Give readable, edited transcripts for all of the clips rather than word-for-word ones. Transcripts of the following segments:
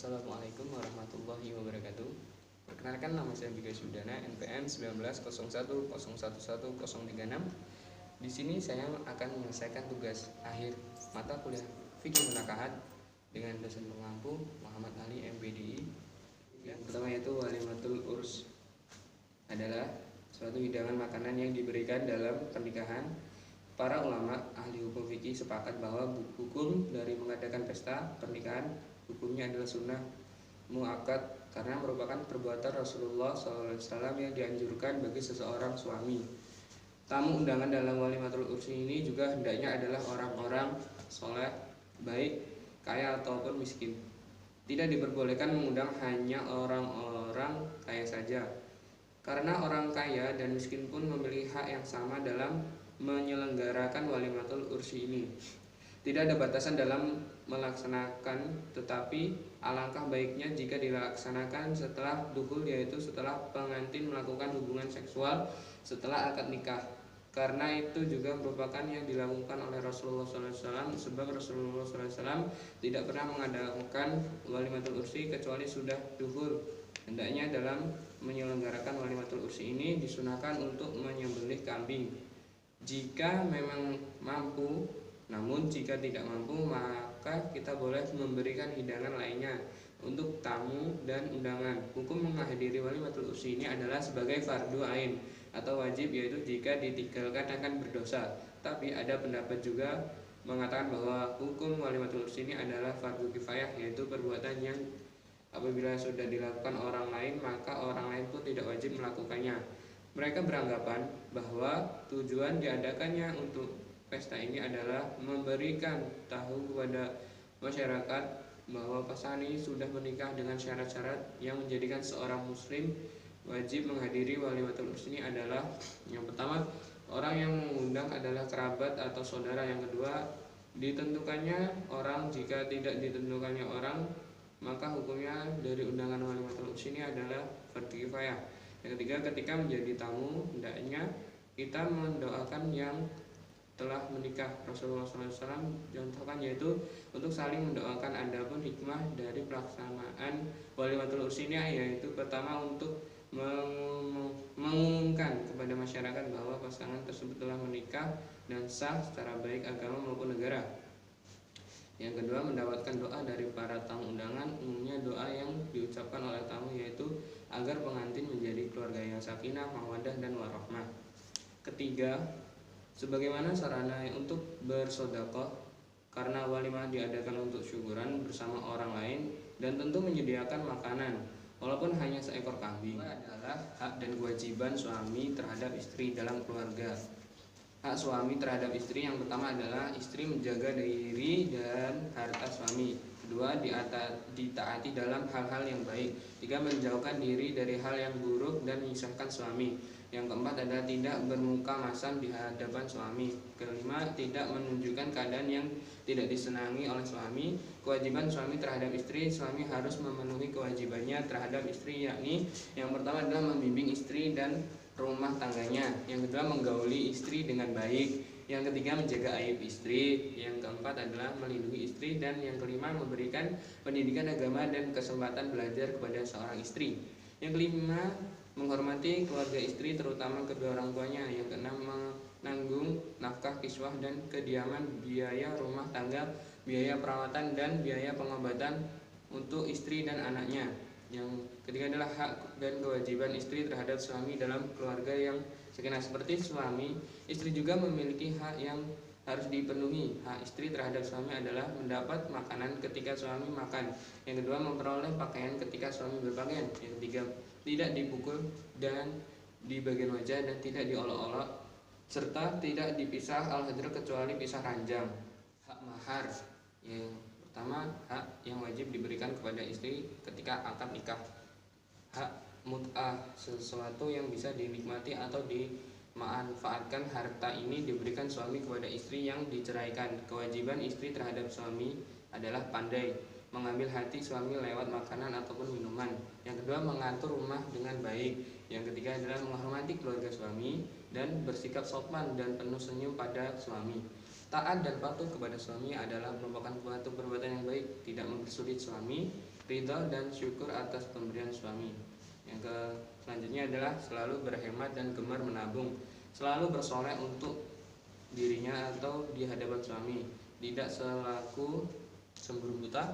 Assalamualaikum warahmatullahi wabarakatuh. Perkenalkan, nama saya Bika Sudana, NPM 1901011036. Di sini saya akan menyelesaikan tugas akhir mata kuliah Fikih Munakahat dengan dosen pengampu Muhammad Ali MPDI. Yang pertama yaitu walimatul urs, adalah suatu hidangan makanan yang diberikan dalam pernikahan. Para ulama ahli hukum fikih sepakat bahwa hukum dari mengadakan pesta pernikahan hukumnya adalah sunnah muakkad karena merupakan perbuatan Rasulullah SAW yang dianjurkan bagi seseorang suami. Tamu undangan dalam walimatul ursi ini juga hendaknya adalah orang-orang soleh, baik kaya ataupun miskin. Tidak diperbolehkan mengundang hanya orang-orang kaya saja, karena orang kaya dan miskin pun memiliki hak yang sama dalam menyelenggarakan walimatul ursi ini. Tidak ada batasan dalam melaksanakan, tetapi alangkah baiknya jika dilaksanakan setelah dukhul, yaitu setelah pengantin melakukan hubungan seksual setelah akad nikah, karena itu juga merupakan yang dilakukan oleh Rasulullah SAW, sebab Rasulullah SAW tidak pernah mengadakan walimatul ursi kecuali sudah dukhul. Hendaknya dalam menyelenggarakan walimatul ursi ini disunahkan untuk menyembelih kambing jika memang mampu. Namun jika tidak mampu, maka kita boleh memberikan hidangan lainnya untuk tamu dan undangan. Hukum menghadiri walimatul ursi ini adalah sebagai fardu ain atau wajib, yaitu jika ditinggalkan akan berdosa. Tapi ada pendapat juga mengatakan bahwa hukum walimatul ursi ini adalah fardu kifayah, yaitu perbuatan yang apabila sudah dilakukan orang lain, maka orang lain pun tidak wajib melakukannya. Mereka beranggapan bahwa tujuan diadakannya untuk pesta ini adalah memberikan tahu kepada masyarakat bahwa pasangan ini sudah menikah dengan syarat-syarat yang menjadikan seorang muslim wajib menghadiri walimatul ursi ini adalah: yang pertama, orang yang mengundang adalah kerabat atau saudara; yang kedua, ditentukannya orang; jika tidak ditentukannya orang, maka hukumnya dari undangan walimatul ursi ini adalah fardhu kifayah. Yang ketiga, ketika menjadi tamu hendaknya kita mendoakan yang telah menikah. Rasulullah SAW contohkan yaitu untuk saling mendoakan. Adapun hikmah dari pelaksanaan walimatul ursi ini yaitu pertama, untuk mengumumkan kepada masyarakat bahwa pasangan tersebut telah menikah dan sah secara baik agama maupun negara. Yang kedua, mendapatkan doa dari para tamu undangan. Umumnya doa yang diucapkan oleh tamu yaitu agar pengantin menjadi keluarga yang sakinah, mawaddah, dan warahmah. Ketiga, sebagaimana sarana untuk bersedekah, karena walimah diadakan untuk syukuran bersama orang lain dan tentu menyediakan makanan walaupun hanya seekor kambing. Adalah hak dan kewajiban suami terhadap istri dalam keluarga. Hak suami terhadap istri yang pertama adalah istri menjaga diri dan harta suami. Kedua, ditaati dalam hal-hal yang baik. Tiga, menjauhkan diri dari hal yang buruk dan menyusahkan suami. Yang keempat adalah tidak bermuka masam di hadapan suami. Kelima, tidak menunjukkan keadaan yang tidak disenangi oleh suami. Kewajiban suami terhadap istri: suami harus memenuhi kewajibannya terhadap istri, yakni yang pertama adalah membimbing istri dan rumah tangganya. Yang kedua, menggauli istri dengan baik. Yang ketiga, menjaga aib istri. Yang keempat adalah melindungi istri. Dan yang kelima, memberikan pendidikan agama dan kesempatan belajar kepada seorang istri. Yang kelima, menghormati keluarga istri terutama kedua orang tuanya. Yang keenam, menanggung nafkah kiswah dan kediaman, biaya rumah tangga, biaya perawatan dan biaya pengobatan untuk istri dan anaknya. Yang ketiga adalah hak dan kewajiban istri terhadap suami dalam keluarga yang sakinah. Seperti suami, istri juga memiliki hak yang harus dipenuhi. Hak istri terhadap suami adalah mendapat makanan ketika suami makan. Yang kedua, memperoleh pakaian ketika suami berpakaian. Yang ketiga, tidak dipukul dan di bagian wajah dan tidak diolok-olok, serta tidak dipisah al-hadr kecuali pisah ranjang. Hak mahar yang pertama, hak yang wajib diberikan kepada istri ketika akad nikah. Hak mut'ah, sesuatu yang bisa dinikmati atau dimanfaatkan. Harta ini diberikan suami kepada istri yang diceraikan. Kewajiban istri terhadap suami adalah pandai mengambil hati suami lewat makanan ataupun minuman. Yang kedua, mengatur rumah dengan baik. Yang ketiga adalah menghormati keluarga suami dan bersikap sopan dan penuh senyum pada suami. Taat dan patuh kepada suami adalah merupakan suatu perbuatan yang baik, tidak mempersulit suami ridha dan syukur atas pemberian suami. Selanjutnya adalah selalu berhemat dan gemar menabung, selalu bersoleh untuk dirinya atau di hadapan suami, tidak selaku semburu buta.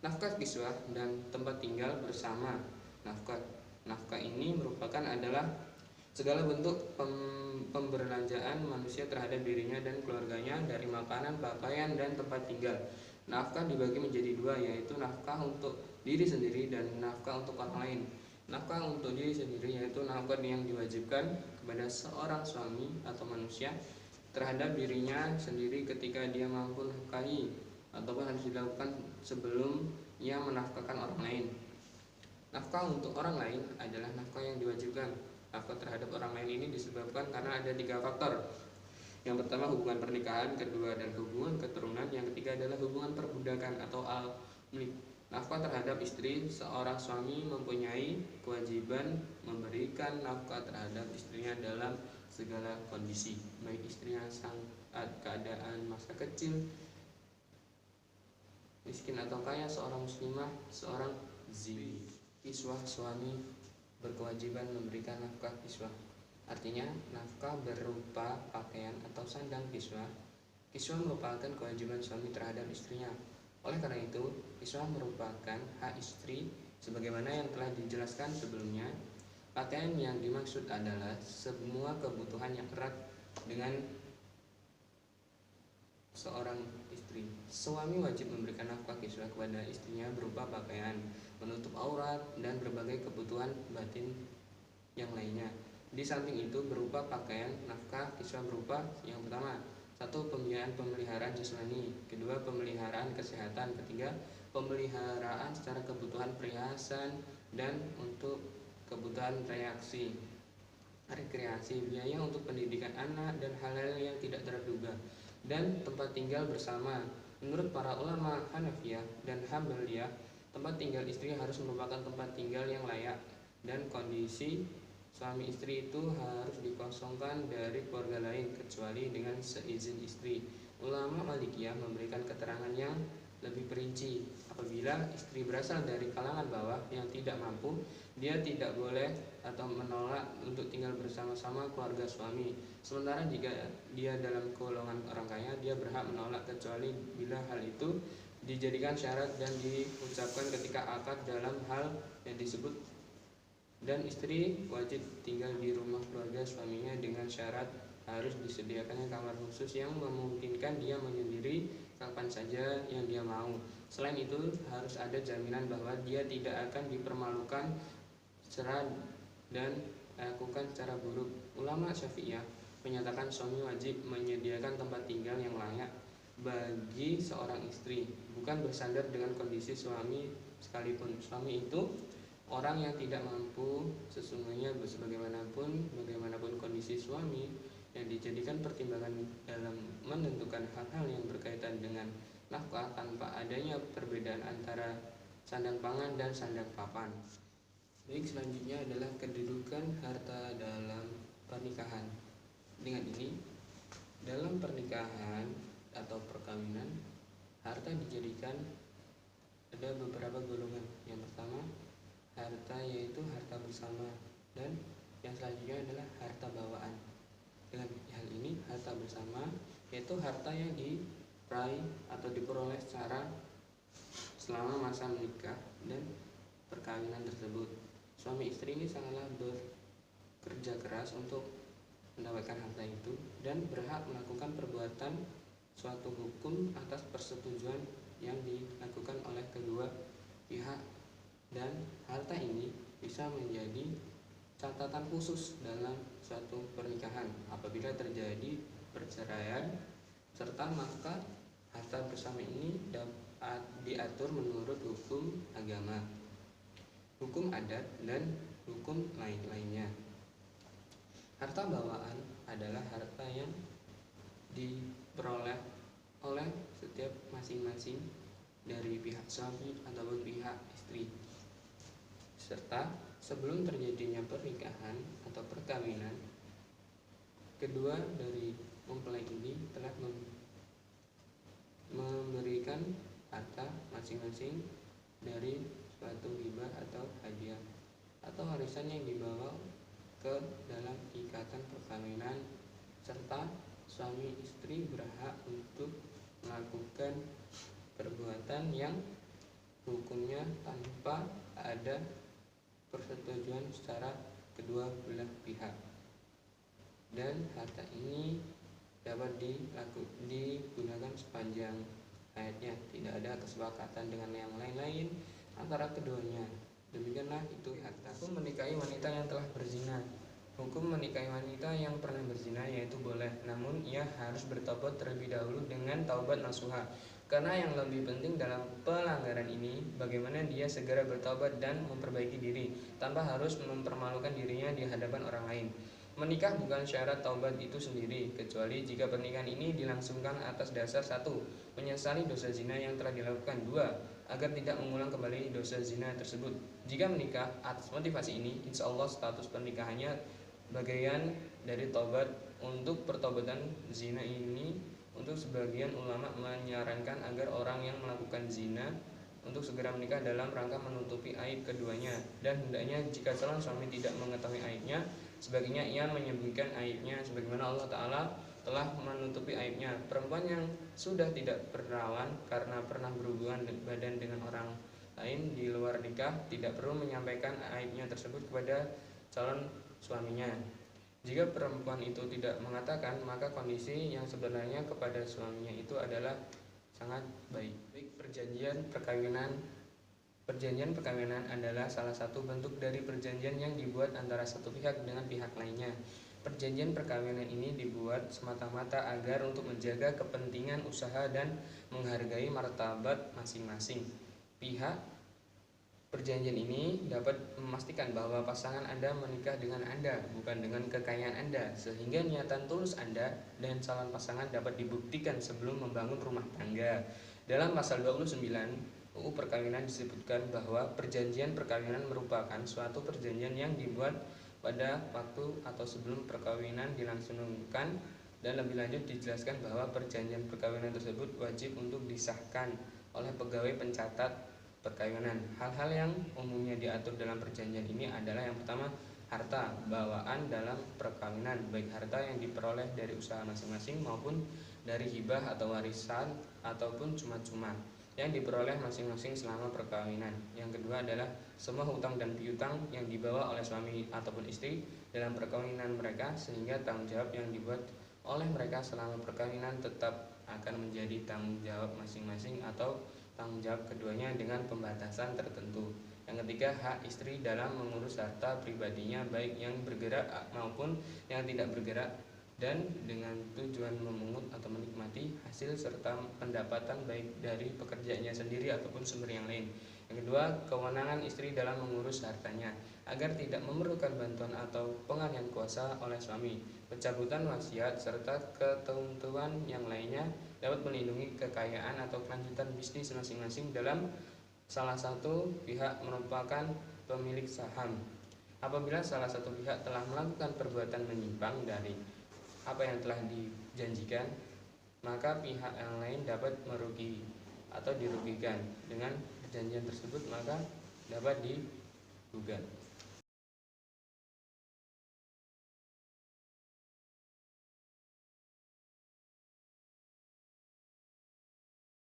Nafkah kiswah dan tempat tinggal bersama. Nafkah ini merupakan adalah segala bentuk pembelanjaan manusia terhadap dirinya dan keluarganya, dari makanan, pakaian, dan tempat tinggal. Nafkah dibagi menjadi dua, yaitu nafkah untuk diri sendiri dan nafkah untuk orang lain. Nafkah untuk diri sendiri yaitu nafkah yang diwajibkan kepada seorang suami atau manusia terhadap dirinya sendiri ketika dia mampu nafkahi, ataupun harus dilakukan sebelum ia menafkahkan orang lain. Nafkah untuk orang lain adalah nafkah yang diwajibkan. Nafkah terhadap orang lain ini disebabkan karena ada 3 faktor. Yang pertama hubungan pernikahan, kedua adalah hubungan keturunan, yang ketiga adalah hubungan perbudakan atau al-mlik. Nafkah terhadap istri, seorang suami mempunyai kewajiban memberikan nafkah terhadap istrinya dalam segala kondisi, baik istrinya saat keadaan masa kecil, miskin atau kaya, seorang muslimah, seorang zimi. Kiswah, suami berkewajiban memberikan nafkah kiswah. Artinya nafkah berupa pakaian atau sandang kiswah. Kiswah merupakan kewajiban suami terhadap istrinya. Oleh karena itu, kiswah merupakan hak istri sebagaimana yang telah dijelaskan sebelumnya. Pakaian yang dimaksud adalah semua kebutuhan yang erat dengan seorang istri. Suami wajib memberikan nafkah kiswah kepada istrinya berupa pakaian, menutup aurat, dan berbagai kebutuhan batin yang lainnya. Di samping itu berupa pakaian, nafkah kiswah berupa yang pertama, 1. Pemeliharaan jasmani, kedua pemeliharaan kesehatan, ketiga pemeliharaan secara kebutuhan perhiasan dan untuk kebutuhan rekreasi, biaya untuk pendidikan anak dan hal-hal yang tidak terduga, dan tempat tinggal bersama. Menurut para ulama Hanafiyah dan Hambaliyah, tempat tinggal istri harus merupakan tempat tinggal yang layak, dan kondisi suami istri itu harus dikosongkan dari keluarga lain kecuali dengan seizin istri. Ulama Malikiyah memberikan keterangan yang lebih perinci. Apabila istri berasal dari kalangan bawah yang tidak mampu, dia tidak boleh atau menolak untuk tinggal bersama-sama keluarga suami. Sementara jika dia dalam golongan orang kaya, dia berhak menolak kecuali bila hal itu dijadikan syarat dan diucapkan ketika akad dalam hal yang disebut. Dan istri wajib tinggal di rumah keluarga suaminya dengan syarat harus disediakannya kamar khusus yang memungkinkan dia menyendiri kapan saja yang dia mau. Selain itu harus ada jaminan bahwa dia tidak akan dipermalukan secara dan lakukan secara buruk. Ulama Syafi'iyah menyatakan suami wajib menyediakan tempat tinggal yang layak bagi seorang istri, bukan bersandar dengan kondisi suami sekalipun. Suami itu orang yang tidak mampu sesungguhnya, bagaimanapun kondisi suami yang dijadikan pertimbangan dalam menentukan hal-hal yang berkaitan dengan nafkah tanpa adanya perbedaan antara sandang pangan dan sandang papan. Baik, selanjutnya adalah kedudukan harta dalam pernikahan. Dengan ini, dalam pernikahan atau perkawinan, harta dijadikan ada beberapa golongan. Yang pertama, harta yaitu harta bersama, dan yang selanjutnya adalah harta bawaan. Dengan hal ini, harta bersama yaitu harta yang diraih atau diperoleh secara selama masa menikah dan perkawinan tersebut. Suami istri ini sangatlah bekerja keras untuk mendapatkan harta itu dan berhak melakukan perbuatan suatu hukum atas persetujuan yang dilakukan oleh kedua pihak, dan harta ini bisa menjadi catatan khusus dalam suatu pernikahan. Apabila terjadi perceraian serta maka harta bersama ini dapat diatur menurut hukum agama, hukum adat, dan hukum lain-lainnya. Harta bawaan adalah harta yang diperoleh oleh setiap masing-masing dari pihak suami ataupun pihak istri, serta sebelum terjadinya pernikahan atau perkawinan, kedua dari mempelai ini telah memberikan harta masing-masing dari suatu hibah atau hadiah atau warisan yang dibawa ke dalam ikatan perkawinan, serta suami istri berhak untuk melakukan perbuatan yang hukumnya tanpa ada persetujuan secara kedua belah pihak, dan harta ini dapat digunakan sepanjang hayatnya, tidak ada kesepakatan dengan yang lain-lain antara keduanya. Demikianlah itu harta. Hukum menikahi wanita yang telah berzina. Hukum menikahi wanita yang pernah berzina yaitu boleh, namun ia harus bertobat terlebih dahulu dengan taubat nasuha. Karena yang lebih penting dalam pelanggaran ini bagaimana dia segera bertobat dan memperbaiki diri tanpa harus mempermalukan dirinya di hadapan orang lain. Menikah bukan syarat taubat itu sendiri, kecuali jika pernikahan ini dilangsungkan atas dasar 1. Menyesali dosa zina yang telah dilakukan. 2. Agar tidak mengulang kembali dosa zina tersebut. Jika menikah atas motivasi ini, insya Allah status pernikahannya bagian dari taubat. Untuk pertobatan zina ini, untuk sebagian ulama menyarankan agar orang yang melakukan zina untuk segera menikah dalam rangka menutupi aib keduanya, dan hendaknya jika calon suami tidak mengetahui aibnya, sebaiknya ia menyembunyikan aibnya sebagaimana Allah Ta'ala telah menutupi aibnya. Perempuan yang sudah tidak perawan karena pernah berhubungan badan dengan orang lain di luar nikah tidak perlu menyampaikan aibnya tersebut kepada calon suaminya. Jika perempuan itu tidak mengatakan, maka kondisi yang sebenarnya kepada suaminya itu adalah sangat baik. Perjanjian perkawinan. Perjanjian perkawinan adalah salah satu bentuk dari perjanjian yang dibuat antara satu pihak dengan pihak lainnya. Perjanjian perkawinan ini dibuat semata-mata agar untuk menjaga kepentingan usaha dan menghargai martabat masing-masing pihak. Perjanjian ini dapat memastikan bahwa pasangan Anda menikah dengan Anda, bukan dengan kekayaan Anda, sehingga niatan tulus Anda dan calon pasangan dapat dibuktikan sebelum membangun rumah tangga. Dalam pasal 29 UU Perkawinan disebutkan bahwa perjanjian perkawinan merupakan suatu perjanjian yang dibuat pada waktu atau sebelum perkawinan dilangsungkan, dan lebih lanjut dijelaskan bahwa perjanjian perkawinan tersebut wajib untuk disahkan oleh pegawai pencatat perkawinan. Hal-hal yang umumnya diatur dalam perjanjian ini adalah yang pertama, harta bawaan dalam perkawinan, baik harta yang diperoleh dari usaha masing-masing maupun dari hibah atau warisan ataupun cuma-cuma yang diperoleh masing-masing selama perkawinan. Yang kedua adalah semua hutang dan piutang yang dibawa oleh suami ataupun istri dalam perkawinan mereka, sehingga tanggung jawab yang dibuat oleh mereka selama perkawinan tetap akan menjadi tanggung jawab masing-masing atau tanggung jawab keduanya dengan pembatasan tertentu. Yang ketiga, hak istri dalam mengurus harta pribadinya baik yang bergerak maupun yang tidak bergerak, dan dengan tujuan memungut atau menikmati hasil serta pendapatan baik dari pekerjaannya sendiri ataupun sumber yang lain. Yang kedua, kewenangan istri dalam mengurus hartanya agar tidak memerlukan bantuan atau pengalihan kuasa oleh suami. Pencabutan wasiat serta ketentuan yang lainnya dapat melindungi kekayaan atau kelanjutan bisnis masing-masing dalam salah satu pihak merupakan pemilik saham. Apabila salah satu pihak telah melakukan perbuatan menyimpang dari apa yang telah dijanjikan, maka pihak yang lain dapat merugi atau dirugikan dengan perjanjian tersebut, maka dapat digugat.